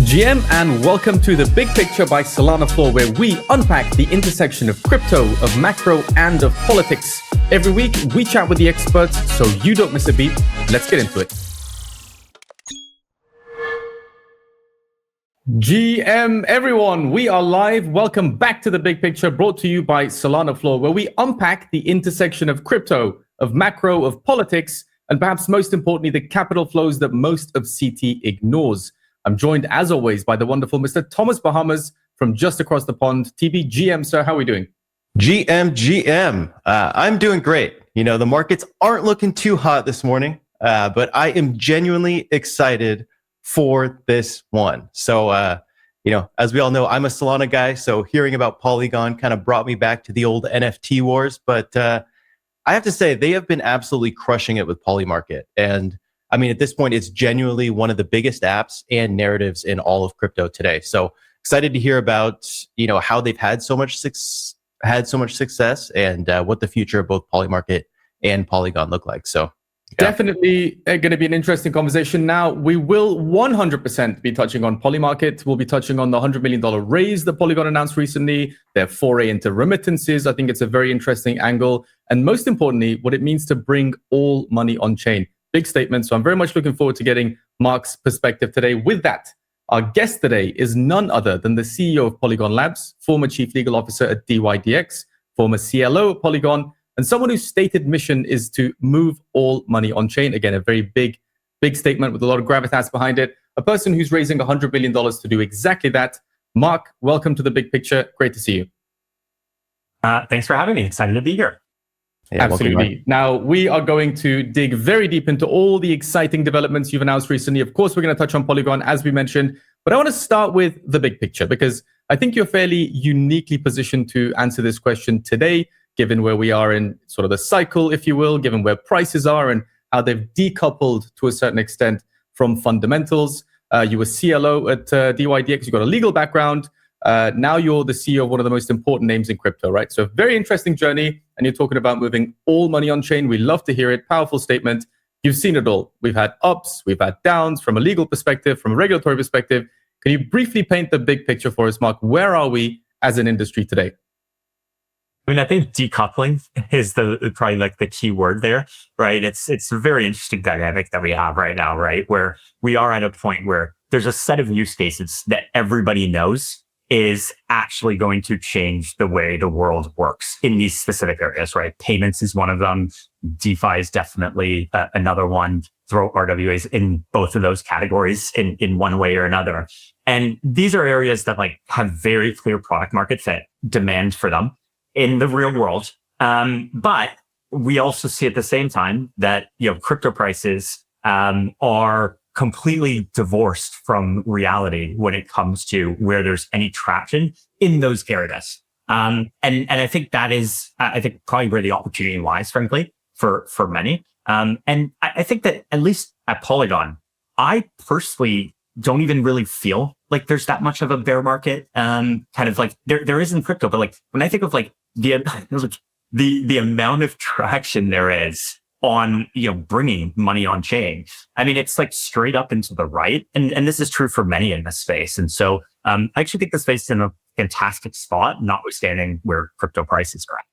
GM, and welcome to The Big Picture by SolanaFloor, where we unpack the intersection of crypto, of macro, and of politics. Every week, we chat with the experts so you don't miss a beat. Let's get into it. GM, everyone, we are live. Welcome back to The Big Picture, brought to you by SolanaFloor, where we unpack the intersection of crypto, of macro, of politics, and perhaps most importantly, the capital flows that most of CT ignores. I'm joined, as always, by the wonderful Mr. Thomas Bahamas from just across the pond. TB, GM, sir, how are we doing? GM. I'm doing great. You know, the markets aren't looking too hot this morning, but I am genuinely excited for this one. So, as we all know, I'm a Solana guy, so hearing about Polygon kind of brought me back to the old NFT wars. But I have to say, they have been absolutely crushing it with Polymarket. And I mean, at this point, it's genuinely one of the biggest apps and narratives in all of crypto today. So excited to hear about, how they've had so much success and what the future of both Polymarket and Polygon look like. So definitely going to be an interesting conversation. Now, we will 100% be touching on Polymarket. We'll be touching on the $100 million raise that Polygon announced recently, their foray into remittances. I think it's a very interesting angle. And most importantly, what it means to bring all money on chain. Big statement. So I'm very much looking forward to getting Marc's perspective today. With that, our guest today is none other than the CEO of Polygon Labs, former chief legal officer at dYdX, former CLO at Polygon, and someone whose stated mission is to move all money on chain. Again, a very big statement with a lot of gravitas behind it. A person who's raising $100 billion to do exactly that. Marc, welcome to The Big Picture. Great to see you. Thanks for having me. Excited to be here. Yeah, absolutely. Now, we are going to dig very deep into all the exciting developments you've announced recently. Of course, we're going to touch on Polygon, as we mentioned, but I want to start with the big picture, because I think you're fairly uniquely positioned to answer this question today, given where we are in sort of the cycle, if you will, given where prices are and how they've decoupled to a certain extent from fundamentals. You were CLO at dYdX, you've got a legal background. Now you're the CEO of one of the most important names in crypto, right? So a very interesting journey, and you're talking about moving all money on chain. We love to hear it. Powerful statement. You've seen it all. We've had ups, we've had downs from a legal perspective, from a regulatory perspective. Can you briefly paint the big picture for us, Marc? Where are we as an industry today? I mean, I think decoupling is probably like the key word there, right? It's a very interesting dynamic that we have right now, right? Where we are at a point where there's a set of use cases that everybody knows is actually going to change the way the world works in these specific areas, right? Payments is one of them. DeFi is definitely another one. Throw RWAs in both of those categories in one way or another. And these are areas that have very clear product market fit, demand for them in the real world. But we also see at the same time that, crypto prices are completely divorced from reality when it comes to where there's any traction in those areas. And I think that is, probably where the opportunity lies, frankly, for many. And I think that at least at Polygon, I personally don't even really feel like there's that much of a bear market. There is in crypto, but when I think of the amount of traction there is on, bringing money on chain. I mean, it's straight up into the right. And this is true for many in this space. And so, I actually think the space is in a fantastic spot, notwithstanding where crypto prices are at.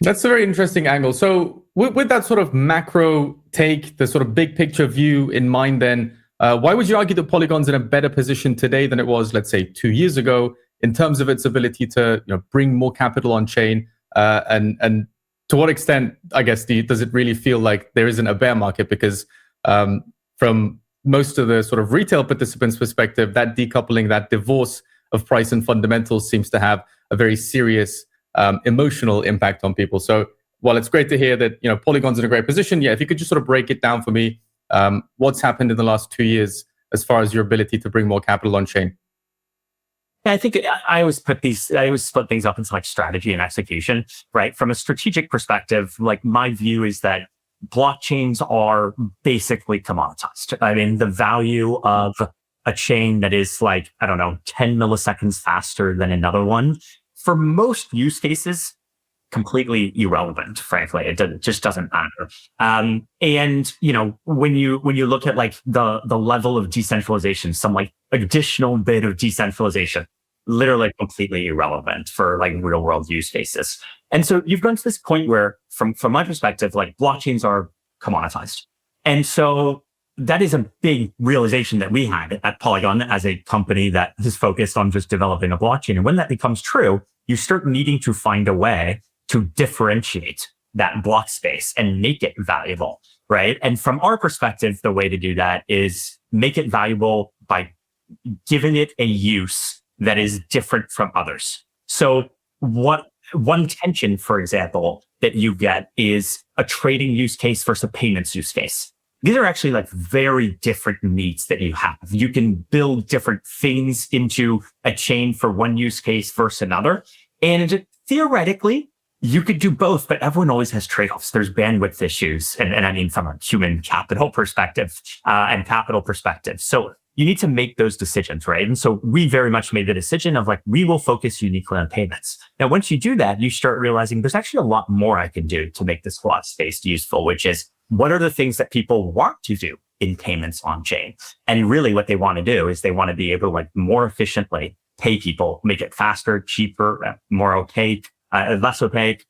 That's a very interesting angle. So with that sort of macro take, the sort of big picture view in mind, then why would you argue that Polygon's in a better position today than it was, let's say, 2 years ago in terms of its ability to, bring more capital on chain, and to what extent, I guess, does it really feel like there isn't a bear market? Because from most of the sort of retail participants' perspective, that decoupling, that divorce of price and fundamentals seems to have a very serious emotional impact on people. So while it's great to hear that, Polygon's in a great position, if you could just sort of break it down for me, what's happened in the last 2 years as far as your ability to bring more capital on chain? I think I always split things up into strategy and execution, right? From a strategic perspective, my view is that blockchains are basically commoditized. I mean, the value of a chain that is 10 milliseconds faster than another one, for most use cases, completely irrelevant, frankly. It just doesn't matter. And when you look at like the level of decentralization, some like additional bit of decentralization, literally completely irrelevant for like real world use cases. And so you've gone to this point where, from my perspective, like blockchains are commoditized. And so that is a big realization that we had at Polygon as a company that is focused on just developing a blockchain. And when that becomes true, you start needing to find a way to differentiate that block space and make it valuable, right? And from our perspective, the way to do that is make it valuable by giving it a use that is different from others. So one tension, for example, that you get is a trading use case versus a payments use case. These are actually like very different needs that you have. You can build different things into a chain for one use case versus another. And theoretically, you could do both, but everyone always has trade-offs. There's bandwidth issues. And I mean, from a human capital perspective, and capital perspective. So you need to make those decisions, right? And so we very much made the decision of like, we will focus uniquely on payments. Now, once you do that, you start realizing there's actually a lot more I can do to make this block space useful, which is, what are the things that people want to do in payments on chain? And really what they want to do is they want to be able to like more efficiently pay people, make it faster, cheaper, more opaque, less opaque,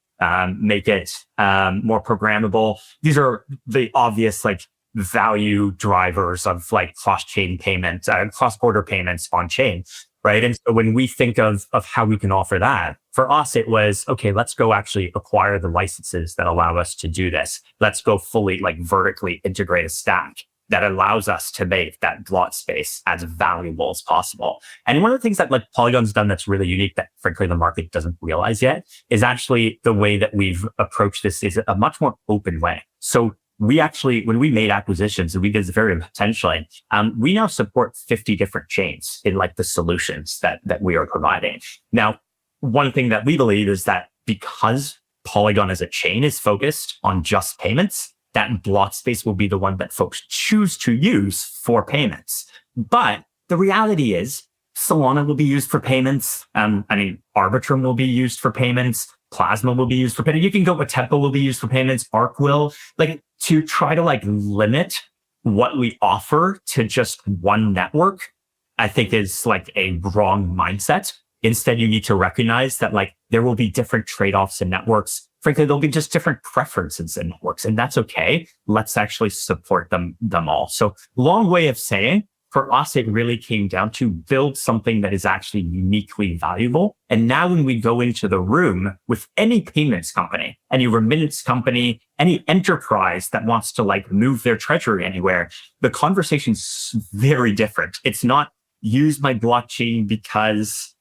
make it more programmable. These are the obvious like value drivers of like cross-chain payments, cross-border payments on chain, right? And so when we think of how we can offer that, for us, it was, okay, let's go actually acquire the licenses that allow us to do this. Let's go fully like vertically integrate a stack that allows us to make that block space as valuable as possible. And one of the things that like Polygon's done that's really unique that frankly the market doesn't realize yet is actually the way that we've approached this is a much more open way. So we actually, when we made acquisitions, and we did this very intentionally, we now support 50 different chains in like the solutions that we are providing. Now, one thing that we believe is that because Polygon as a chain is focused on just payments, that block space will be the one that folks choose to use for payments. But the reality is Solana will be used for payments. Arbitrum will be used for payments. Plasma will be used for payments. You can go with Tempo will be used for payments. Arc will. Like, to try to like limit what we offer to just one network, I think is like a wrong mindset. Instead, you need to recognize that like there will be different trade-offs in networks. Frankly, there'll be just different preferences in networks, and that's okay. Let's actually support them all. So long way of saying, for us, it really came down to build something that is actually uniquely valuable. And now when we go into the room with any payments company, any remittance company, any enterprise that wants to like move their treasury anywhere, the conversation's very different. It's not use my blockchain because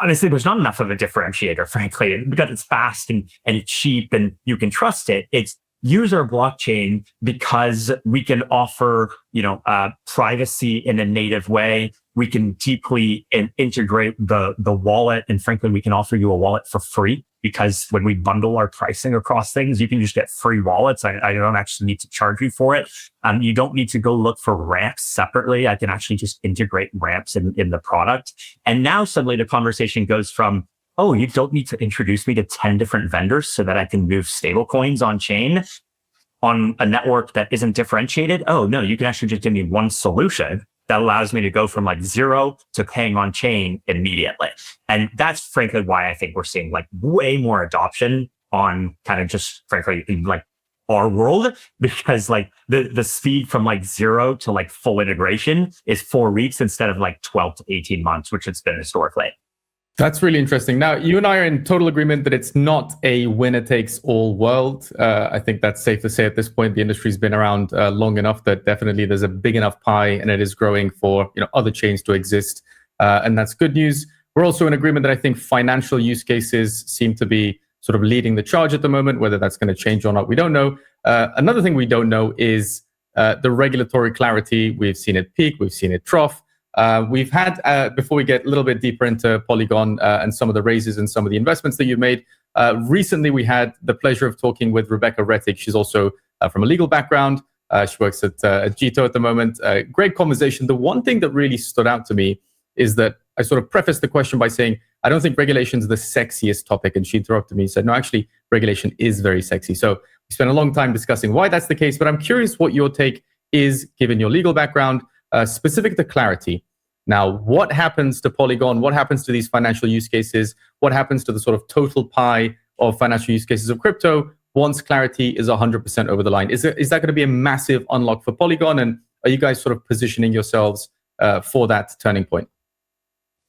honestly, there's not enough of a differentiator, frankly, because it's fast and cheap and you can trust it. It's use our blockchain because we can offer, privacy in a native way. We can deeply integrate the wallet. And frankly, we can offer you a wallet for free because when we bundle our pricing across things, you can just get free wallets. I don't actually need to charge you for it. You don't need to go look for ramps separately. I can actually just integrate ramps in the product. And now suddenly the conversation goes from, oh, you don't need to introduce me to 10 different vendors so that I can move stablecoins on chain on a network that isn't differentiated. Oh, no, you can actually just give me one solution that allows me to go from like zero to paying on chain immediately. And that's frankly why I think we're seeing like way more adoption on kind of just frankly like our world, because like the speed from like zero to like full integration is 4 weeks instead of like 12 to 18 months, which it's been historically. That's really interesting. Now, you and I are in total agreement that it's not a winner-takes-all world. I think that's safe to say at this point. The industry's been around long enough that definitely there's a big enough pie, and it is growing for other chains to exist, and that's good news. We're also in agreement that I think financial use cases seem to be sort of leading the charge at the moment. Whether that's going to change or not, we don't know. Another thing we don't know is the regulatory clarity. We've seen it peak, we've seen it trough. We've had, before we get a little bit deeper into Polygon and some of the raises and some of the investments that you've made, recently we had the pleasure of talking with Rebecca Rettig. She's also from a legal background. She works at Gito at the moment. Great conversation. The one thing that really stood out to me is that I sort of prefaced the question by saying, I don't think regulation is the sexiest topic. And she interrupted me and said, no, actually, regulation is very sexy. So we spent a long time discussing why that's the case. But I'm curious what your take is, given your legal background, specific to clarity. Now, what happens to Polygon? What happens to these financial use cases? What happens to the sort of total pie of financial use cases of crypto once clarity is 100% over the line? Is that going to be a massive unlock for Polygon? And are you guys sort of positioning yourselves for that turning point?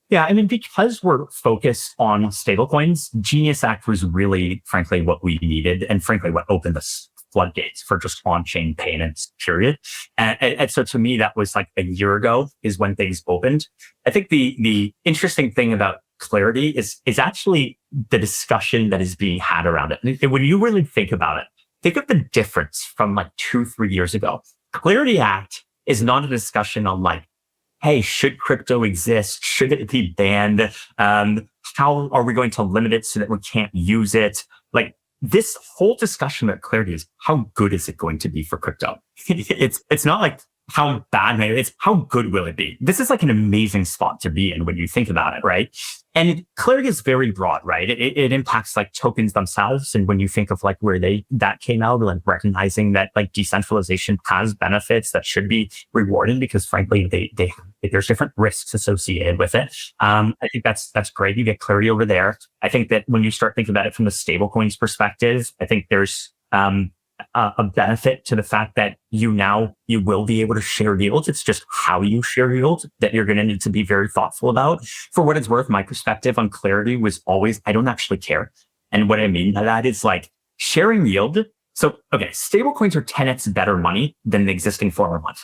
Yeah, I mean, because we're focused on stablecoins, Genius Act was really, frankly, what we needed, and frankly, what opened the floodgates for just on-chain payments, period. And so to me, that was like a year ago is when things opened. I think the interesting thing about clarity is actually the discussion that is being had around it. And when you really think about it, think of the difference from like 2-3 years ago. Clarity Act is not a discussion on like, hey, should crypto exist? Should it be banned? How are we going to limit it so that we can't use it? Like this whole discussion about clarity is how good is it going to be for crypto? It's not like how bad, maybe it's how good will it be? This is like an amazing spot to be in when you think about it, right? And clarity is very broad, right? It impacts like tokens themselves. And when you think of like where that came out, like recognizing that like decentralization has benefits that should be rewarded because frankly, there's different risks associated with it. I think that's great. You get clarity over there. I think that when you start thinking about it from the stablecoins perspective, I think there's, a benefit to the fact that you will be able to share yields. It's just how you share yields that you're going to need to be very thoughtful about. For what it's worth, my perspective on clarity was always, I don't actually care. And what I mean by that is like sharing yield. So, okay, stablecoins are 10x better money than the existing form of money.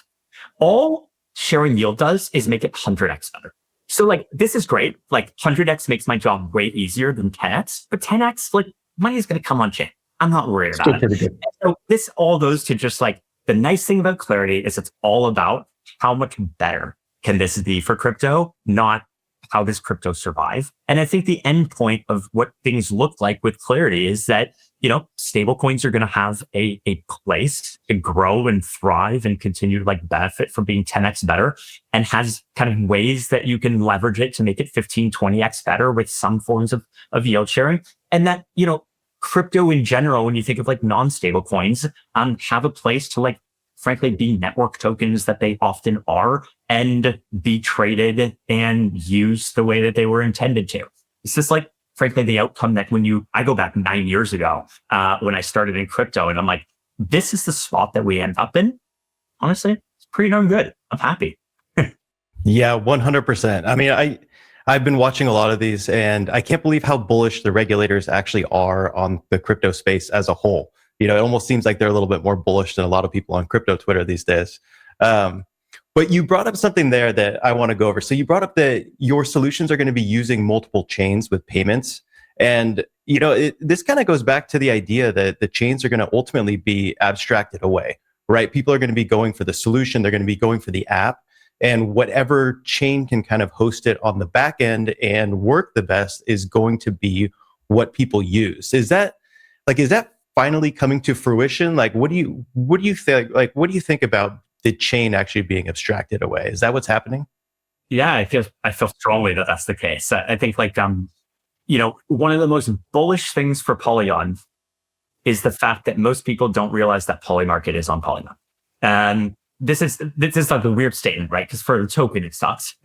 All sharing yield does is make it 100x better. So like, this is great. Like 100x makes my job way easier than 10x, but 10x, like money is going to come on chain. I'm not worried about it. So this all goes to just like the nice thing about clarity is it's all about how much better can this be for crypto, not how does crypto survive. And I think the end point of what things look like with clarity is that, stable coins are going to have a place to grow and thrive and continue to like benefit from being 10x better and has kind of ways that you can leverage it to make it 15, 20x better with some forms of yield sharing. And that, crypto in general, when you think of like non-stable coins, have a place to like, frankly, be network tokens that they often are and be traded and used the way that they were intended to. It's just like, frankly, the outcome that I go back 9 years ago, when I started in crypto and I'm like, this is the spot that we end up in. Honestly, it's pretty darn good. I'm happy. Yeah, 100%. I mean, I've been watching a lot of these and I can't believe how bullish the regulators actually are on the crypto space as a whole. It almost seems like they're a little bit more bullish than a lot of people on crypto Twitter these days. But you brought up something there that I want to go over. So you brought up that your solutions are going to be using multiple chains with payments. And, this kind of goes back to the idea that the chains are going to ultimately be abstracted away, right? People are going to be going for the solution. They're going to be going for the app. And whatever chain can kind of host it on the back end and work the best is going to be what people use. Is that finally coming to fruition? Like, what do you think? Like, what do you think about the chain actually being abstracted away? Is that what's happening? Yeah, I feel strongly that that's the case. I think like, one of the most bullish things for Polygon is the fact that most people don't realize that Polymarket is on Polygon. And this is like a weird statement, right? Because for a token, it sucks,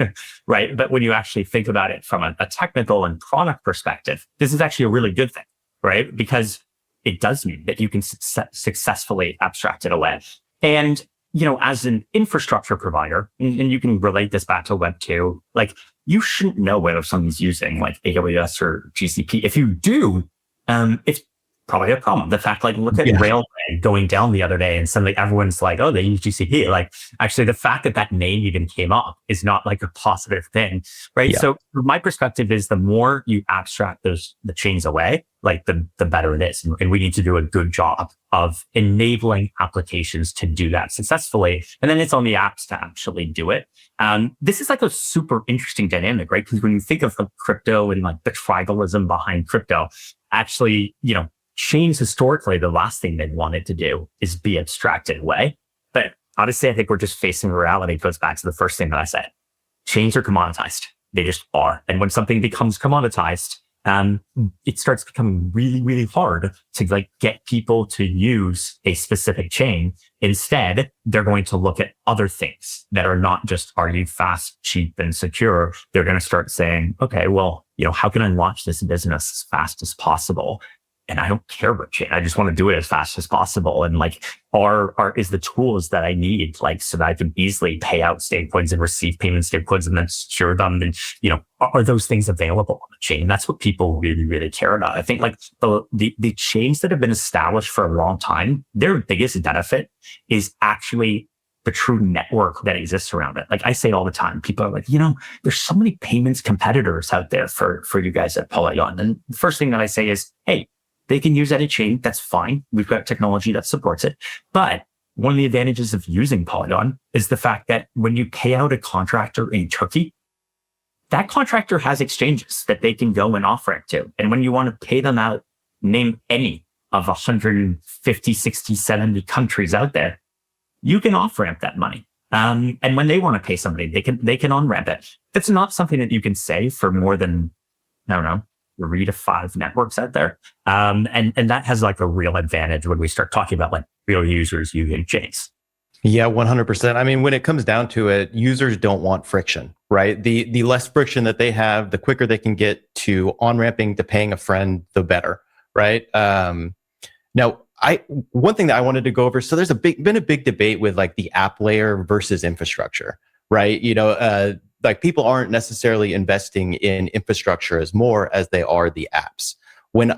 right? But when you actually think about it from a technical and product perspective, this is actually a really good thing, right? Because it does mean that you can successfully abstract it away. And, as an infrastructure provider, and you can relate this back to Web 2, like you shouldn't know whether someone's using like AWS or GCP. If you do, it's probably a problem. The fact, like, look at Railway going down the other day and suddenly everyone's like, oh, they use GCP. Like, actually, the fact that name even came up is not like a positive thing, right? Yeah. So my perspective is the more you abstract the chains away, like the better it is. And we need to do a good job of enabling applications to do that successfully. And then it's on the apps to actually do it. This is like a super interesting dynamic, right? Because when you think of crypto and like the tribalism behind crypto, actually, chains historically, the last thing they wanted to do is be abstracted away. But honestly, I think we're just facing reality. It goes back to the first thing that I said. Chains are commoditized. They just are. And when something becomes commoditized, it starts becoming really, really hard to like get people to use a specific chain. Instead, they're going to look at other things that are not just, are you fast, cheap, and secure? They're going to start saying, okay, well, how can I launch this business as fast as possible? And I don't care what chain. I just want to do it as fast as possible. And like, is the tools that I need, like, so that I can easily pay out stablecoins and receive payment stablecoins and then secure them. And, are those things available on the chain? That's what people really, really care about. I think like the chains that have been established for a long time, their biggest benefit is actually the true network that exists around it. Like I say all the time, people are like, there's so many payments competitors out there for you guys at Polygon. And the first thing that I say is, hey, they can use any chain. That's fine. We've got technology that supports it. But one of the advantages of using Polygon is the fact that when you pay out a contractor in Turkey, that contractor has exchanges that they can go and offer it to. And when you want to pay them out, name any of 150, 60, 70 countries out there, you can off-ramp that money. And when they want to pay somebody, they can on-ramp it. It's not something that you can say for more than, I don't know, 3 to 5 networks out there. And that has like a real advantage when we start talking about like real users using chains. Yeah, 100%. I mean, when it comes down to it, users don't want friction, right? The less friction that they have, the quicker they can get to on-ramping to paying a friend, the better, right? Now, one thing that I wanted to go over, so there's been a big debate with like the app layer versus infrastructure, right? Like people aren't necessarily investing in infrastructure as they are the apps. When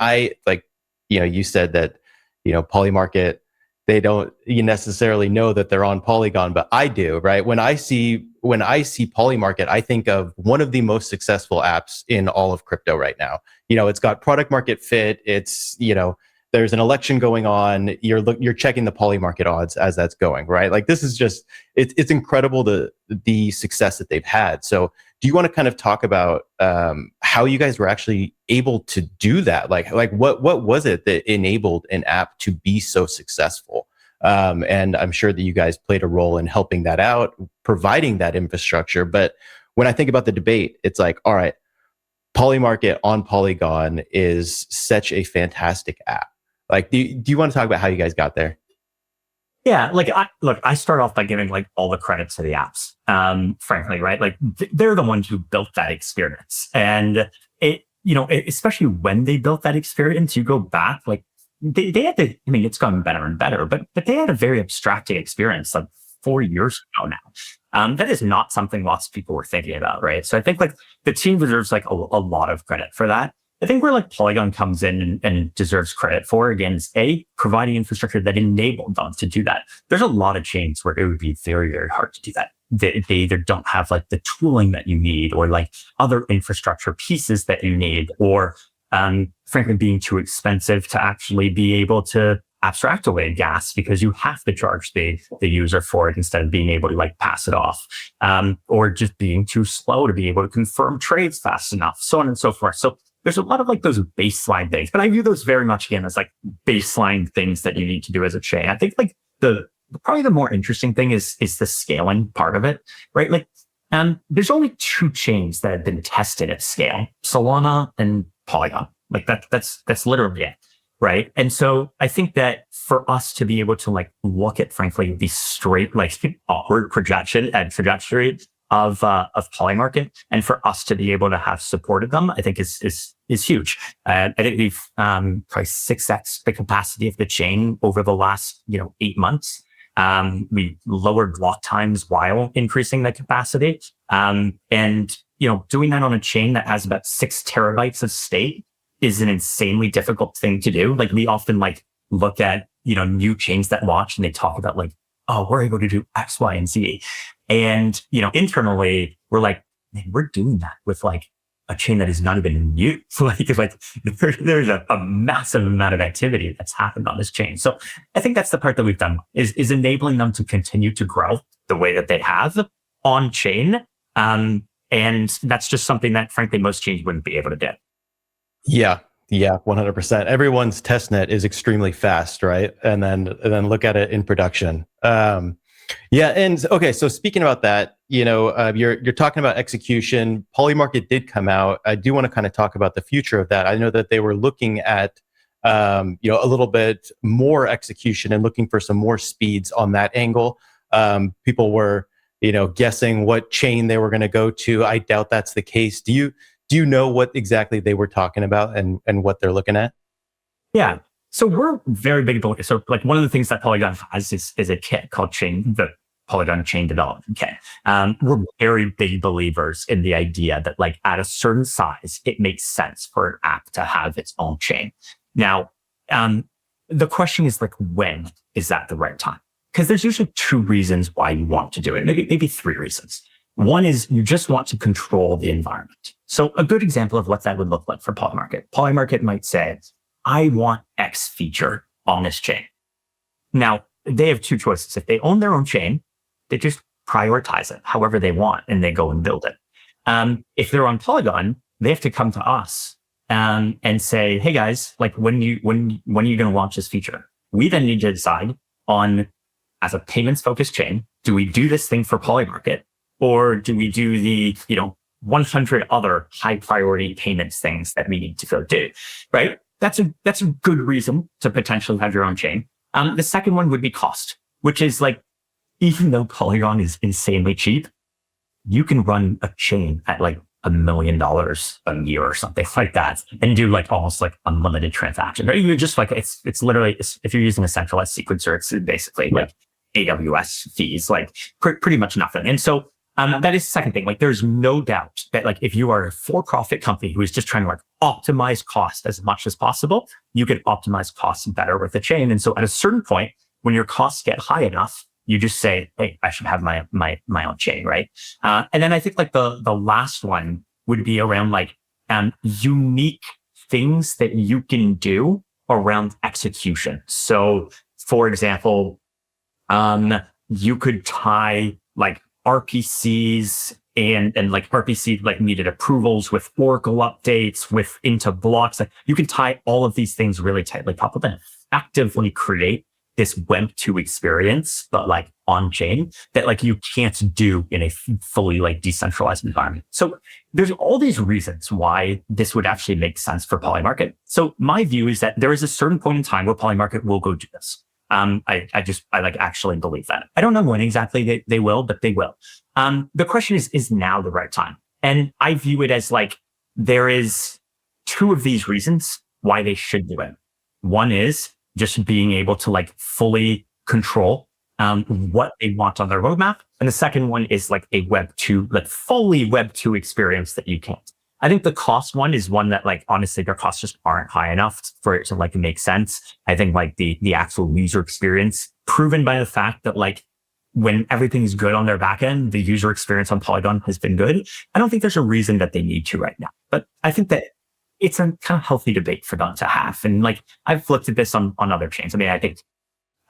you said that, Polymarket, they don't necessarily know that they're on Polygon, but I do, right? When I see Polymarket, I think of one of the most successful apps in all of crypto right now. It's got product market fit. It's, there's an election going on. You're checking the Polymarket odds as that's going, right? Like this is just, it's incredible the success that they've had. So do you want to kind of talk about how you guys were actually able to do that? Like what was it that enabled an app to be so successful? And I'm sure that you guys played a role in helping that out, providing that infrastructure. But when I think about the debate, it's like, all right, Polymarket on Polygon is such a fantastic app. Like, do you want to talk about how you guys got there? Yeah, I start off by giving like all the credit to the apps. Frankly, right? Like they're the ones who built that experience, and especially when they built that experience, you go back, like they had to. I mean, it's gotten better and better, but they had a very abstracted experience like 4 years ago now. That is not something lots of people were thinking about, right? So I think like the team deserves like a lot of credit for that. I think where like Polygon comes in and deserves credit for, again, is providing infrastructure that enabled them to do that. There's a lot of chains where it would be very, very hard to do that. They either don't have like the tooling that you need, or like other infrastructure pieces that you need, or frankly being too expensive to actually be able to abstract away gas, because you have to charge the user for it instead of being able to like pass it off, or just being too slow to be able to confirm trades fast enough, so on and so forth. So there's a lot of like those baseline things, but I view those very much again as like baseline things that you need to do as a chain. I think like probably the more interesting thing is the scaling part of it, right? Like, there's only 2 chains that have been tested at scale: Solana and Polygon. Like that's literally it, right? And so I think that for us to be able to like look at, frankly, the straight like upward projection and trajectory of Polymarket, and for us to be able to have supported them, I think is huge. I think we've probably 6x the capacity of the chain over the last 8 months. We lowered block times while increasing the capacity, and doing that on a chain that has about 6 terabytes of state is an insanely difficult thing to do. Like we often like look at new chains that launch and they talk about like, oh, we're able to do X, Y, and Z. And, internally we're like, man, we're doing that with like a chain that is not even in use. There's a massive amount of activity that's happened on this chain. So I think that's the part that we've done is enabling them to continue to grow the way that they have on chain. And that's just something that frankly, most chains wouldn't be able to do. Yeah, 100%. Everyone's testnet is extremely fast, right? And then look at it in production. Yeah, and okay, so speaking about that, you're talking about execution. Polymarket did come out. I do want to kind of talk about the future of that. I know that they were looking at a little bit more execution and looking for some more speeds on that angle. People were guessing what chain they were going to go to. I doubt that's the case. Do you know what exactly they were talking about and what they're looking at? Yeah. So we're very big. So like one of the things that Polygon has is a kit called the Polygon Chain Development Kit. We're very big believers in the idea that like at a certain size, it makes sense for an app to have its own chain. Now, the question is like, when is that the right time? Because there's usually two reasons why you want to do it. Maybe three reasons. One is you just want to control the environment. So a good example of what that would look like for Polymarket. Polymarket might say, I want X feature on this chain. Now, they have two choices. If they own their own chain, they just prioritize it however they want and they go and build it. If they're on Polygon, they have to come to us and say, hey guys, like when are you going to launch this feature? We then need to decide on, as a payments focused chain, do we do this thing for Polymarket or do we do the 100 other high priority payments things that we need to go do, right? That's a good reason to potentially have your own chain. The second one would be cost, which is like, even though Polygon is insanely cheap, you can run a chain at like $1 million a year or something like that and do like almost like unlimited transactions. Right? You're just like, it's literally, if you're using a centralized sequencer, it's basically like AWS fees, like pretty much nothing. And so that is the second thing. Like, there's no doubt that like, if you are a for-profit company who is just trying to like optimize cost as much as possible, you can optimize costs better with the chain. And so at a certain point, when your costs get high enough, you just say, hey, I should have my own chain, right? And then I think like the last one would be around like unique things that you can do around execution. So for example, you could tie like RPCs and like RPC like needed approvals with Oracle updates into blocks. Like you can tie all of these things really tightly coupled and effectively create this Web 2 experience, but like on chain that like you can't do in a fully like decentralized environment. So there's all these reasons why this would actually make sense for Polymarket. So my view is that there is a certain point in time where Polymarket will go do this. I like actually believe that. I don't know when exactly they will, but they will. The question is now the right time? And I view it as like, there is two of these reasons why they should do it. One is just being able to like fully control, what they want on their roadmap. And the second one is like a Web 2, like fully Web 2 experience that you can't. I think the cost one is one that like, honestly, their costs just aren't high enough for it to like make sense. I think like the actual user experience proven by the fact that like when everything's good on their backend, the user experience on Polygon has been good. I don't think there's a reason that they need to right now, but I think that it's a kind of healthy debate for them to have. And like, I've looked at this on other chains. I mean, I think,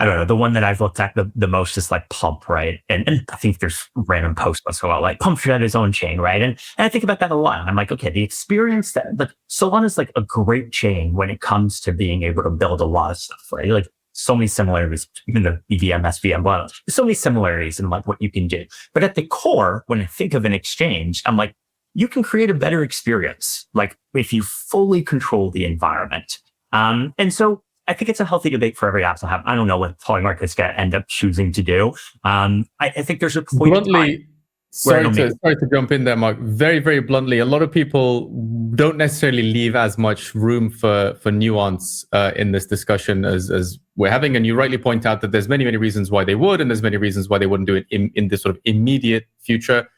I don't know, the one that I've looked at the most is like Pump, right? And I think there's random posts once in a while, like Pump should have his own chain, right? And I think about that a lot. I'm like, okay, the experience that, like Solana is like a great chain when it comes to being able to build a lot of stuff, right? Like so many similarities, even the EVM, SVM, blah, so many similarities in like what you can do. But at the core, when I think of an exchange, I'm like, you can create a better experience, like if you fully control the environment. And so I think it's a healthy debate for every app to have. I don't know what Polymarket's going to end up choosing to do. I think there's a point bluntly, sorry to jump in there, Mark. Very, very bluntly, a lot of people don't necessarily leave as much room for nuance in this discussion as we're having. And you rightly point out that there's many, many reasons why they would, and there's many reasons why they wouldn't do it in this sort of immediate future.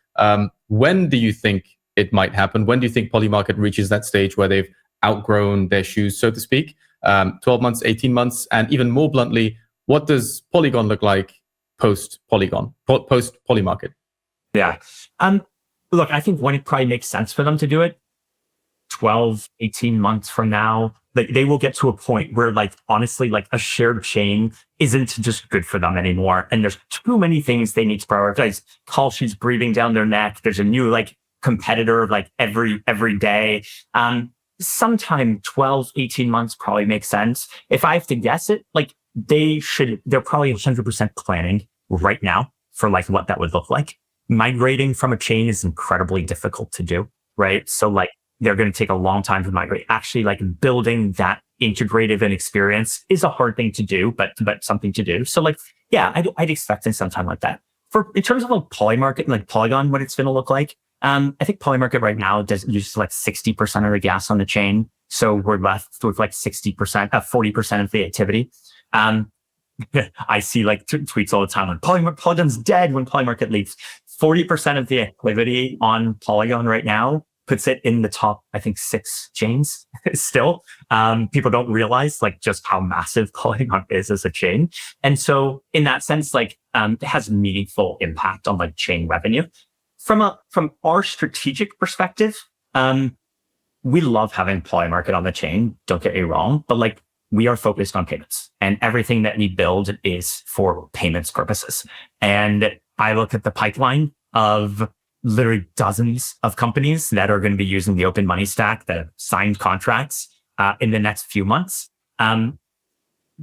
When do you think it might happen? When do you think Polymarket reaches that stage where they've outgrown their shoes, so to speak? 12 months, 18 months, and even more bluntly, what does Polygon look like post Polymarket? Yeah. Look, I think when it probably makes sense for them to do it, 12, 18 months from now, like they will get to a point where like, honestly, like a shared chain isn't just good for them anymore. And there's too many things they need to prioritize. Call sheets breathing down their neck. There's a new like competitor like every day. Sometime 12, 18 months probably makes sense. If I have to guess it, like they're probably 100% planning right now for like what that would look like. Migrating from a chain is incredibly difficult to do, right? So like they're going to take a long time to migrate. Actually, like building that integrative and experience is a hard thing to do, but something to do. So like, yeah, I'd expect in some time like that. In terms of like Polymarket, like Polygon, what it's going to look like, I think Polymarket right now uses like 60% of the gas on the chain. So we're left with like 40% of the activity. I see like tweets all the time when Polygon's dead when Polymarket leaves. 40% of the activity on Polygon right now puts it in the top, I think, 6 chains still. People don't realize like just how massive Polygon is as a chain. And so in that sense, like, it has meaningful impact on like chain revenue. From our strategic perspective, we love having Polymarket on the chain. Don't get me wrong, but like we are focused on payments and everything that we build is for payments purposes. And I look at the pipeline of literally dozens of companies that are going to be using the open money stack that have signed contracts in the next few months.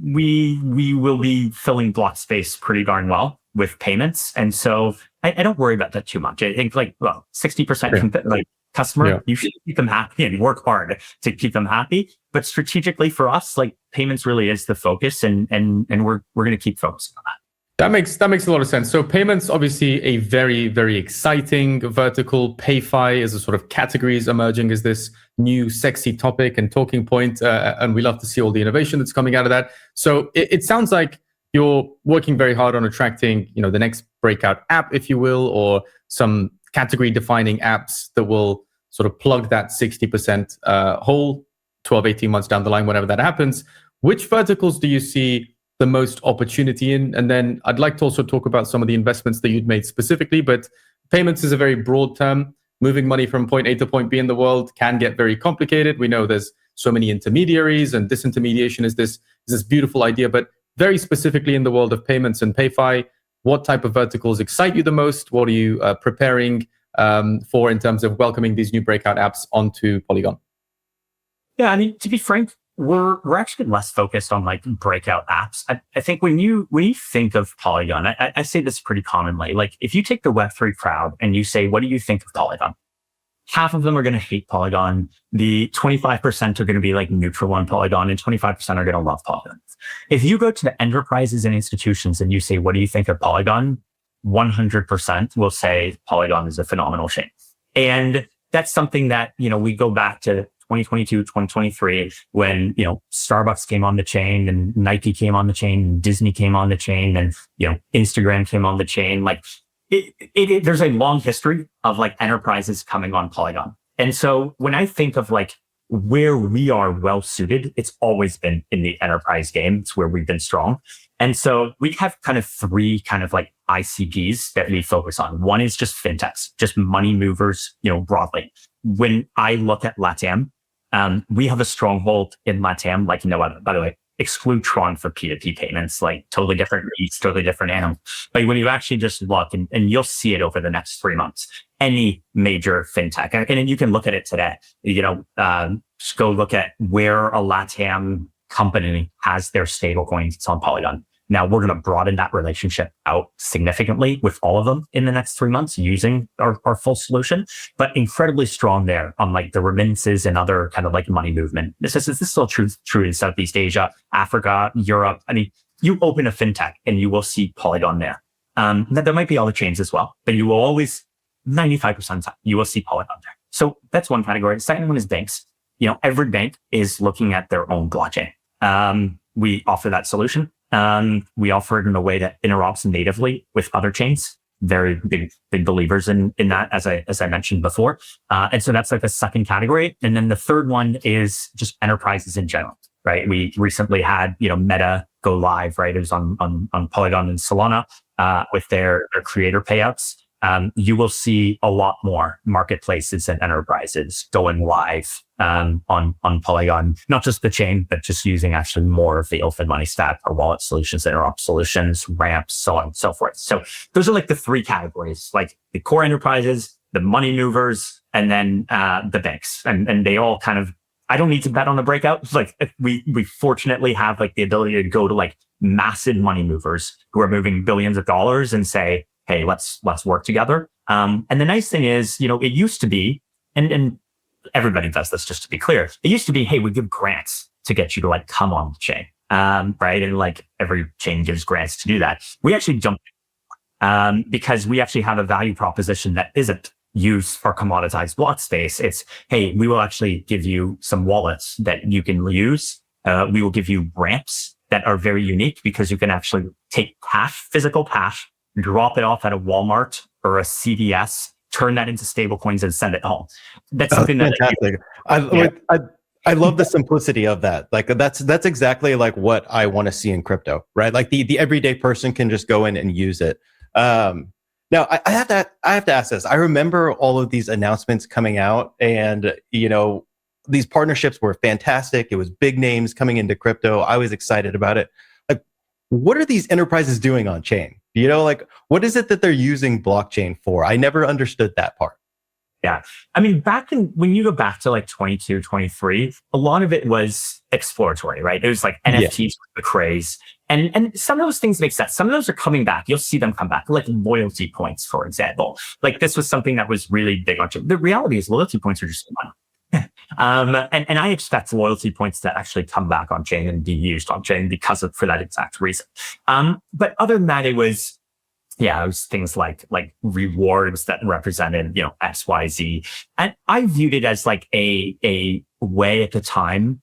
We will be filling block space pretty darn well with payments. And so I don't worry about that too much. I think like, well, 60% like customer, you should keep them happy and work hard to keep them happy. But strategically for us, like payments really is the focus and we're going to keep focusing on that. That makes a lot of sense. So payments, obviously a very, very exciting vertical. PayFi is a sort of categories emerging as this new sexy topic and talking point. And we love to see all the innovation that's coming out of that. So it sounds like you're working very hard on attracting, the next breakout app, if you will, or some category defining apps that will sort of plug that 60% hole 12, 18 months down the line, whenever that happens. Which verticals do you see the most opportunity in? And then I'd like to also talk about some of the investments that you'd made specifically, but payments is a very broad term. Moving money from point A to point B in the world can get very complicated. We know there's so many intermediaries and disintermediation is this beautiful idea, but very specifically in the world of payments and PayFi, what type of verticals excite you the most? What are you preparing for in terms of welcoming these new breakout apps onto Polygon? Yeah, I mean, to be frank, we're actually less focused on like breakout apps. I think when you think of Polygon, I say this pretty commonly. Like if you take the Web3 crowd and you say, what do you think of Polygon? Half of them are going to hate Polygon. The 25% are going to be like neutral on Polygon and 25% are going to love Polygon. If you go to the enterprises and institutions and you say, what do you think of Polygon? 100% will say Polygon is a phenomenal chain. And that's something that, we go back to 2022, 2023, when, Starbucks came on the chain and Nike came on the chain and Disney came on the chain and, Instagram came on the chain. Like there's a long history of like enterprises coming on Polygon. And so when I think of like where we are well suited, it's always been in the enterprise game. It's where we've been strong. And so we have kind of 3 kind of like ICPs that we focus on. One is just fintechs, just money movers, broadly. When I look at LATAM, we have a stronghold in LATAM, like no other. By the way, exclude Tron for P2P payments, like totally different needs, totally different animal. But when you actually just look, and you'll see it over the next 3 months, any major fintech, and then you can look at it today, just go look at where a LATAM company has their stablecoins. It's on Polygon. Now we're going to broaden that relationship out significantly with all of them in the next 3 months using our full solution, but incredibly strong there on like the remittances and other kind of like money movement. This is still true in Southeast Asia, Africa, Europe. I mean, you open a fintech and you will see Polygon there. There might be other chains as well, but you will always 95% of the time you will see Polygon there. So that's one category. The second one is banks. Every bank is looking at their own blockchain. We offer that solution. We offer it in a way that interops natively with other chains. Very big believers in that, as I mentioned before. And so that's like the second category. And then the third one is just enterprises in general, right? We recently had, Meta go live, right? It was on Polygon and Solana, with their creator payouts. You will see a lot more marketplaces and enterprises going live on Polygon, not just the chain, but just using actually more of the open money stack or wallet solutions, interop solutions, ramps, so on and so forth. So those are like the 3 categories, like the core enterprises, the money movers, and then the banks. And they all kind of, I don't need to bet on the breakout. Like we fortunately have like the ability to go to like massive money movers who are moving billions of dollars and say, hey, let's work together. And the nice thing is, it used to be, and everybody does this, just to be clear. It used to be, hey, we give grants to get you to like come on the chain. Right. And like every chain gives grants to do that. We actually jumped because we actually have a value proposition that isn't used for commoditized block space. It's, hey, we will actually give you some wallets that you can use. We will give you ramps that are very unique because you can actually take cash, physical cash, drop it off at a Walmart or a CVS, turn that into stablecoins and send it home. That's something fantastic. I love the simplicity of that. Like that's exactly like what I want to see in crypto, right? Like the everyday person can just go in and use it. Now I have to ask this. I remember all of these announcements coming out, and these partnerships were fantastic. It was big names coming into crypto. I was excited about it. Like, what are these enterprises doing on chain? Like, what is it that they're using blockchain for? I never understood that part. Yeah. I mean, when you go back to like 22, 23, a lot of it was exploratory, right? It was like NFTs with the craze. And some of those things make sense. Some of those are coming back. You'll see them come back, like loyalty points, for example. Like this was something that was really big on chain. The reality is loyalty points are just fun. And I expect loyalty points to actually come back on chain and be used on chain for that exact reason. But other than that, it was things like rewards that represented, X, Y, Z. And I viewed it as like a way at the time,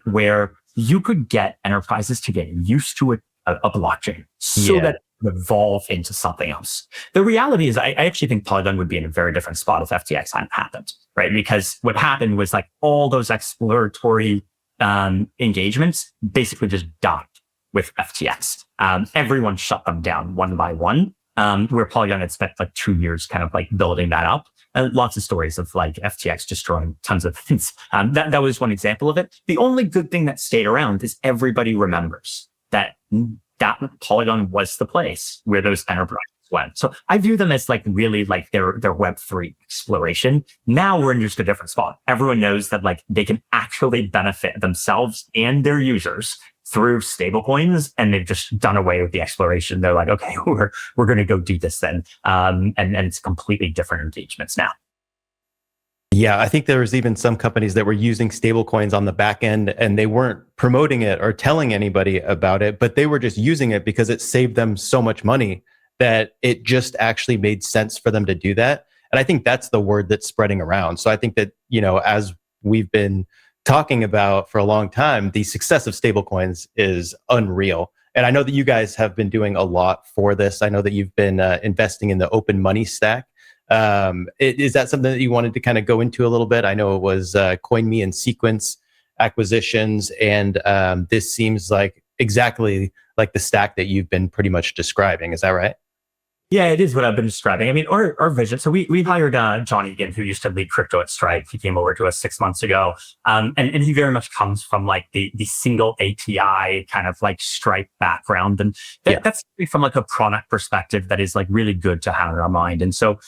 where you could get enterprises to get used to a blockchain so that it would evolve into something else. The reality is I actually think Polygon would be in a very different spot if FTX hadn't happened, right? Because what happened was like all those exploratory engagements basically just died with FTX. Everyone shut them down one by one, where Polygon had spent like 2 years kind of like building that up. And lots of stories of like FTX destroying tons of things. That was one example of it. The only good thing that stayed around is everybody remembers that Polygon was the place where those enterprises went. So I view them as like really like their Web3 exploration. Now we're in just a different spot. Everyone knows that like they can actually benefit themselves and their users through stablecoins, and they've just done away with the exploration. They're like, okay, we're going to go do this then. And it's completely different engagements now. Yeah, I think there was even some companies that were using stablecoins on the back end, and they weren't promoting it or telling anybody about it, but they were just using it because it saved them so much money that it just actually made sense for them to do that. And I think that's the word that's spreading around. So I think that, as we've been talking about for a long time, the success of stablecoins is unreal. And I know that you guys have been doing a lot for this. I know that you've been investing in the open money stack. Is that something that you wanted to kind of go into a little bit? I know it was Coinme and Sequence acquisitions, and this seems like exactly like the stack that you've been pretty much describing. Is that right? Yeah, it is what I've been describing. I mean, our vision. So we hired John Egan, who used to lead crypto at Stripe. He came over to us 6 months ago. And he very much comes from like the single API kind of like Stripe background. And that's from like a product perspective that is like really good to have in our mind. And so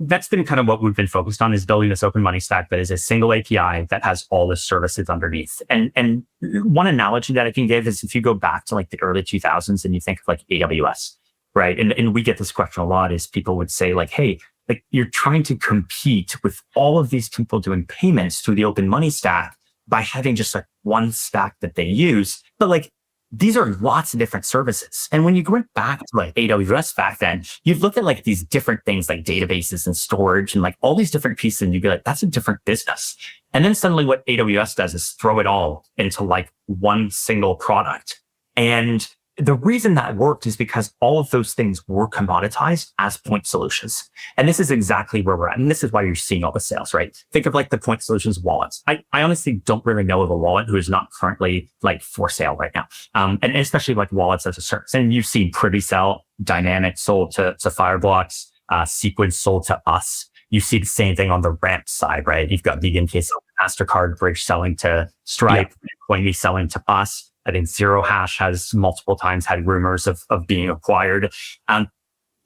that's been kind of what we've been focused on, is building this open money stack that is a single API that has all the services underneath. And one analogy that I can give is if you go back to like the early 2000s and you think of like AWS. Right. And we get this question a lot, is people would say like, hey, like you're trying to compete with all of these people doing payments through the open money stack by having just like one stack that they use. But like, these are lots of different services. And when you went back to like AWS back then, you'd look at like these different things like databases and storage and like all these different pieces, and you'd be like, that's a different business. And then suddenly what AWS does is throw it all into like one single product. And the reason that worked is because all of those things were commoditized as point solutions. And this is exactly where we're at. And this is why you're seeing all the sales, right? Think of like the point solutions wallets. I honestly don't really know of a wallet who is not currently like for sale right now. And especially like wallets as a service. And you've seen Privy sell, Dynamic sold to Fireblocks, Sequence sold to us. You see the same thing on the ramp side, right? You've got Vegan Case, MasterCard, Bridge selling to Stripe, Coinme selling to us. I think Zero Hash has multiple times had rumors of being acquired.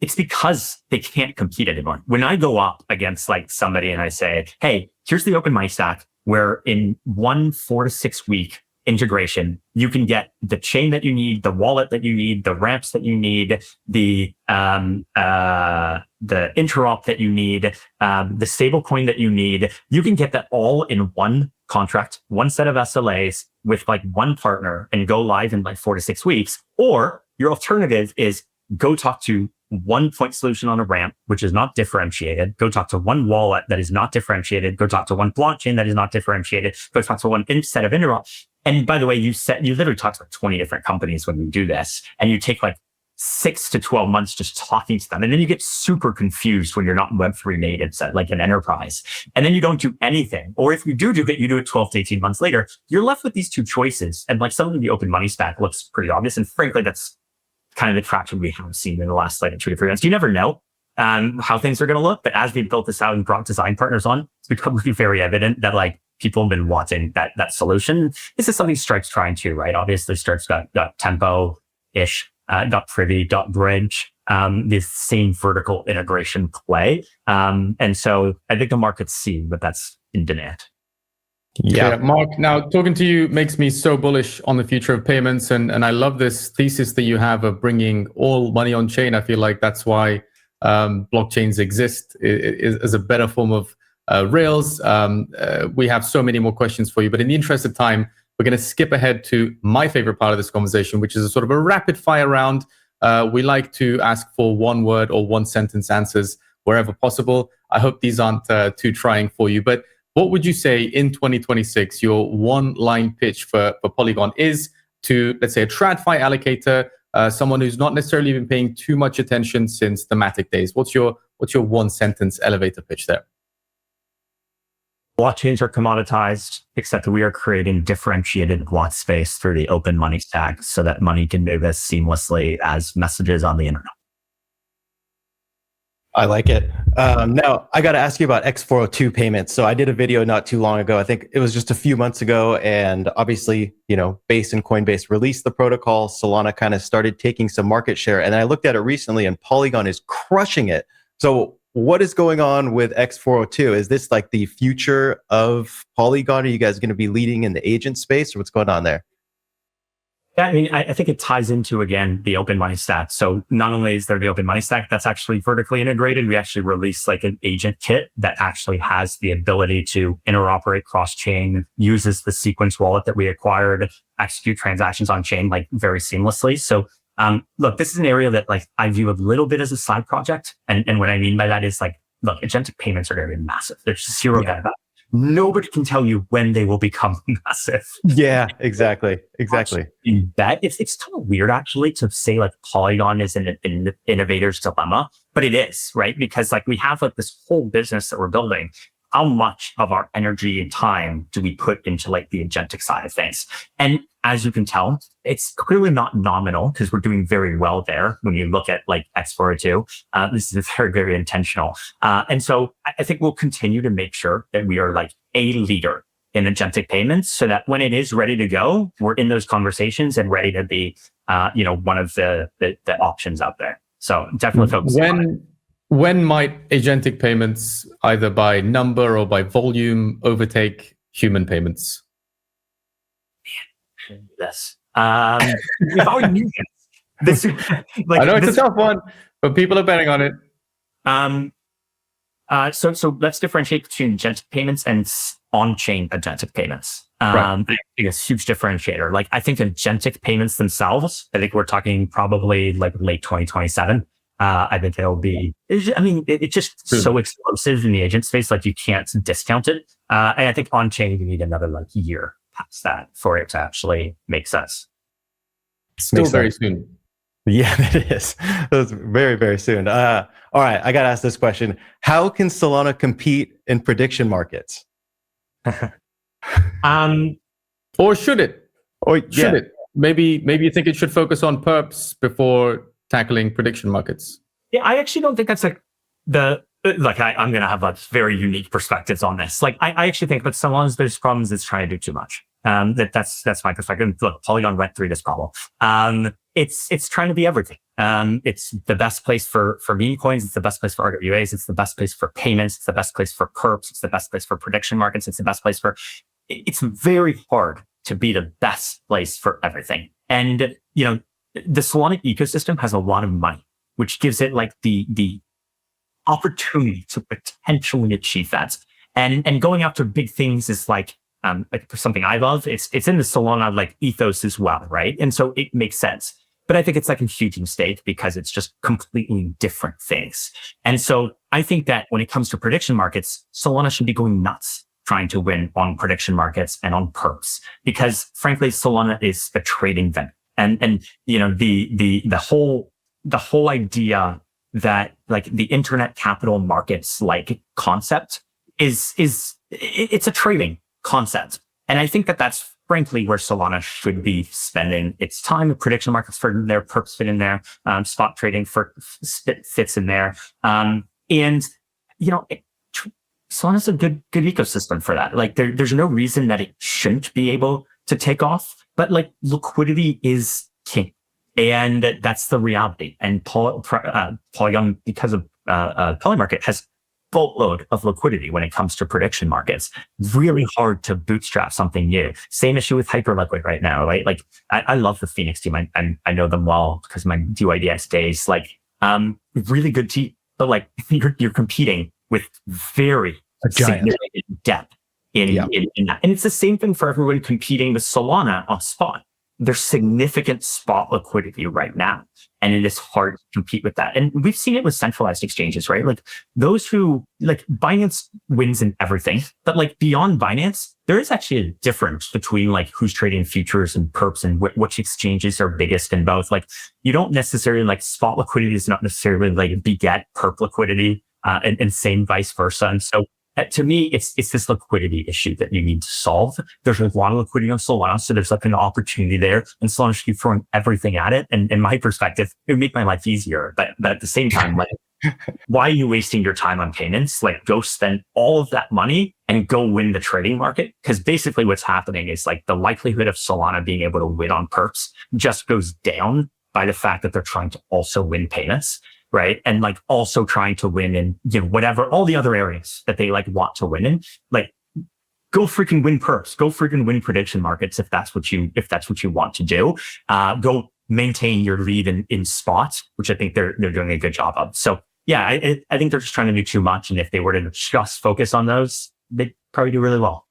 It's because they can't compete anymore. When I go up against like somebody and I say, hey, here's the open money stack, where in 1 4 to 6 week integration, you can get the chain that you need, the wallet that you need, the ramps that you need, the interop that you need, the stablecoin that you need. You can get that all in one contract, one set of SLAs with like one partner and go live in like 4 to 6 weeks. Or your alternative is go talk to one point solution on a ramp, which is not differentiated. Go talk to one wallet that is not differentiated. Go talk to one blockchain that is not differentiated. Go talk to one set of interop. And by the way, you literally talk to like 20 different companies when you do this, and you take like 6 to 12 months just talking to them. And then you get super confused when you're not Web3 native, like an enterprise. And then you don't do anything. Or if you do it, you do it 12 to 18 months later. You're left with these two choices. And like some of the open money stack looks pretty obvious. And frankly, that's kind of the traction we have seen in the last like 2 to 3 months. You never know how things are going to look. But as we built this out and brought design partners on, it's become very evident that like people have been wanting that solution. This is something Stripe's trying to, right? Obviously, Stripe's got Tempo-ish, got Privy, got Bridge, this same vertical integration play. And so I think the market's seeing that that's in demand. Yeah, Mark, now talking to you makes me so bullish on the future of payments. And I love this thesis that you have of bringing all money on chain. I feel like that's why blockchains exist as a better form of Rails. We have so many more questions for you, but in the interest of time, we're going to skip ahead to my favorite part of this conversation, which is a sort of a rapid fire round. We like to ask for 1 word or 1 sentence answers wherever possible. I hope these aren't too trying for you, but what would you say in 2026, your 1-line pitch for Polygon is to, let's say, a TradFi allocator, someone who's not necessarily been paying too much attention since the Matic days? What's your 1-sentence elevator pitch there? Blockchains are commoditized, except that we are creating differentiated block space through the open money stack so that money can move as seamlessly as messages on the internet. I like it. Now, I got to ask you about x402 payments. So I did a video not too long ago. I think it was just a few months ago. And obviously, Base and Coinbase released the protocol. Solana kind of started taking some market share. And I looked at it recently and Polygon is crushing it. So what is going on with x402? Is this like the future of Polygon? Are you guys going to be leading in the agent space, or what's going on there? Yeah, I mean, I think it ties into, again, the open money stack. So not only is there the open money stack that's actually vertically integrated, we actually released like an agent kit that actually has the ability to interoperate cross-chain, uses the Sequence wallet that we acquired, execute transactions on chain like very seamlessly. So look, this is an area that like I view a little bit as a side project. And what I mean by that is like, look, agentic payments are going to be massive. There's zero doubt about it. Nobody can tell you when they will become massive. Yeah, exactly. That it's kind of weird actually to say like Polygon is an innovator's dilemma, but it is, right? Because like we have like this whole business that we're building. How much of our energy and time do we put into like the agentic side of things? And as you can tell, it's clearly not nominal because we're doing very well there. When you look at like x402, this is very, very intentional. And so I think we'll continue to make sure that we are like a leader in agentic payments so that when it is ready to go, we're in those conversations and ready to be, one of the options out there. So definitely focus on it. When might agentic payments, either by number or by volume, overtake human payments? This. If I knew this, like, I know it's a tough one, but people are betting on it. So let's differentiate between agentic payments and on-chain agentic payments. I think it's a huge differentiator. Like I think agentic payments themselves, I think we're talking probably like late 2027. I think it'll be, it's just so explosive in the agent space, like you can't discount it. And I think on-chain, you need another like year past that for it to actually make sense. Still very soon. Yeah, it is. That's very, very soon. All right, I got to ask this question. How can Solana compete in prediction markets? Or should it? Should it? Maybe you think it should focus on perps before tackling prediction markets. Yeah, I actually don't think that's like I'm going to have like very unique perspectives on this. Like I actually think that Solana's biggest problem is it's trying to do too much. That's my perspective. Look, Polygon went through this problem. It's trying to be everything. It's the best place for meme coins. It's the best place for RWAs. It's the best place for payments. It's the best place for perps. It's the best place for prediction markets. It's the best place for, it's very hard to be the best place for everything. And, the Solana ecosystem has a lot of money, which gives it like the opportunity to potentially achieve that. And going after big things is like something I love. It's in the Solana like ethos as well, right? And so it makes sense. But I think it's like a huge mistake because it's just completely different things. And so I think that when it comes to prediction markets, Solana should be going nuts trying to win on prediction markets and on perps, because frankly, Solana is a trading venue. And the whole idea that like the internet capital markets like concept is it's a trading concept. And I think that that's frankly where Solana should be spending its time. The prediction markets for their perps fit in there. Spot trading fits in there. Solana's a good ecosystem for that. Like there's no reason that it shouldn't be able to take off, but like liquidity is king. And that's the reality. And Polygon, because of Polymarket, has boatload of liquidity when it comes to prediction markets. Really hard to bootstrap something new. Same issue with Hyperliquid right now, right? Like I love the Phoenix team. I know them well because of my dYdX days. Like really good team, but like you're competing with very significant depth in that. And it's the same thing for everyone competing with Solana on spot. There's significant spot liquidity right now, and it is hard to compete with that. And we've seen it with centralized exchanges, right? Like those who like Binance wins in everything, but like beyond Binance, there is actually a difference between like who's trading futures and perps and which exchanges are biggest in both. Like you don't necessarily like spot liquidity is not necessarily like beget perp liquidity, and same vice versa. And so to me, it's this liquidity issue that you need to solve. There's a lot of liquidity on Solana, so there's like an opportunity there, and Solana should keep throwing everything at it. And in my perspective, it would make my life easier. But at the same time, like, why are you wasting your time on payments? Like, go spend all of that money and go win the trading market. Because basically what's happening is like the likelihood of Solana being able to win on perps just goes down by the fact that they're trying to also win payments. Right. And like also trying to win in, whatever, all the other areas that they like want to win in, like go freaking win perps, go freaking win prediction markets. If that's what you want to do, go maintain your lead in spots, which I think they're doing a good job of. So yeah, I think they're just trying to do too much. And if they were to just focus on those, they'd probably do really well.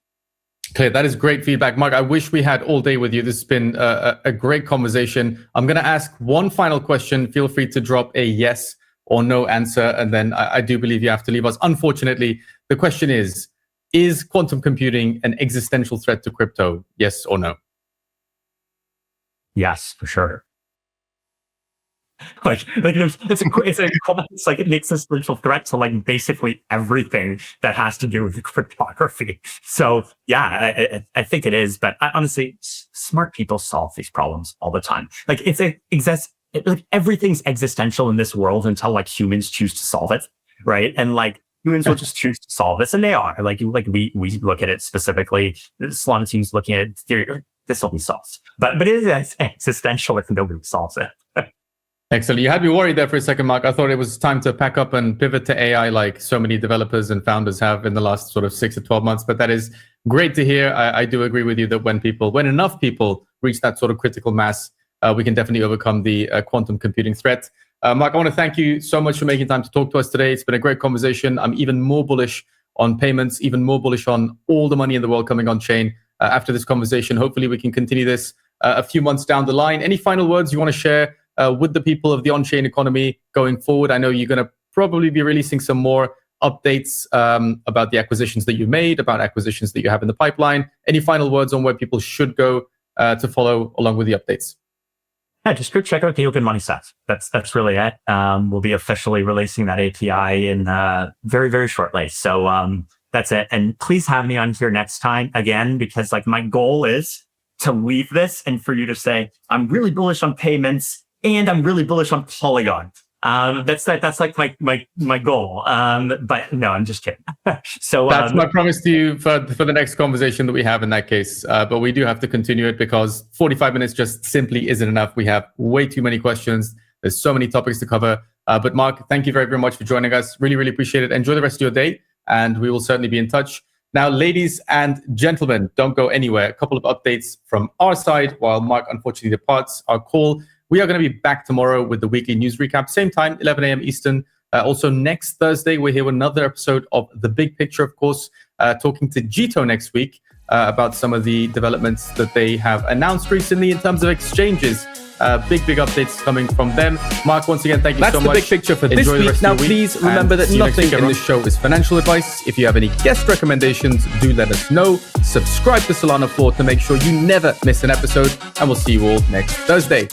Okay, that is great feedback. Mark, I wish we had all day with you. This has been a great conversation. I'm going to ask one final question. Feel free to drop a yes or no answer. And then I do believe you have to leave us. Unfortunately, the question is quantum computing an existential threat to crypto? Yes or no? Yes, for sure. It's like it makes a spiritual threat to like basically everything that has to do with cryptography. So yeah, I think it is. But honestly, smart people solve these problems all the time. Like like everything's existential in this world until like humans choose to solve it, right? And like humans will just choose to solve this, and they are. Like we look at it specifically. The Solana team's looking at it. Theory, this will be solved, but it is existential if nobody solves it. Excellent. You had me worried there for a second, Mark. I thought it was time to pack up and pivot to AI like so many developers and founders have in the last sort of 6 to 12 months. But that is great to hear. I do agree with you that when enough people reach that sort of critical mass, we can definitely overcome the quantum computing threat. Mark, I want to thank you so much for making time to talk to us today. It's been a great conversation. I'm even more bullish on payments, even more bullish on all the money in the world coming on chain after this conversation. Hopefully we can continue this a few months down the line. Any final words you want to share with the people of the on-chain economy going forward? I know you're going to probably be releasing some more updates about the acquisitions that you made, about acquisitions that you have in the pipeline. Any final words on where people should go to follow along with the updates? Yeah, just go check out the Open Money Set. That's really it. We'll be officially releasing that API in very, very shortly. So that's it. And please have me on here next time again, because like my goal is to leave this and for you to say, I'm really bullish on payments and I'm really bullish on Polygon. That's like my goal. But no, I'm just kidding. So that's my promise to you for the next conversation that we have in that case. But we do have to continue it because 45 minutes just simply isn't enough. We have way too many questions. There's so many topics to cover. But Mark, thank you very, very much for joining us. Really, really appreciate it. Enjoy the rest of your day, and we will certainly be in touch. Now, ladies and gentlemen, don't go anywhere. A couple of updates from our side while Mark unfortunately departs our call. We are going to be back tomorrow with the weekly news recap, same time, 11 a.m. Eastern. Also, next Thursday, we're here with another episode of The Big Picture, of course, talking to Jito next week about some of the developments that they have announced recently in terms of exchanges. Big updates coming from them. Mark, once again, thank you so much. That's the big picture for this week. Now, please remember that nothing in this show is financial advice. If you have any guest recommendations, do let us know. Subscribe to SolanaFloor to make sure you never miss an episode, and we'll see you all next Thursday.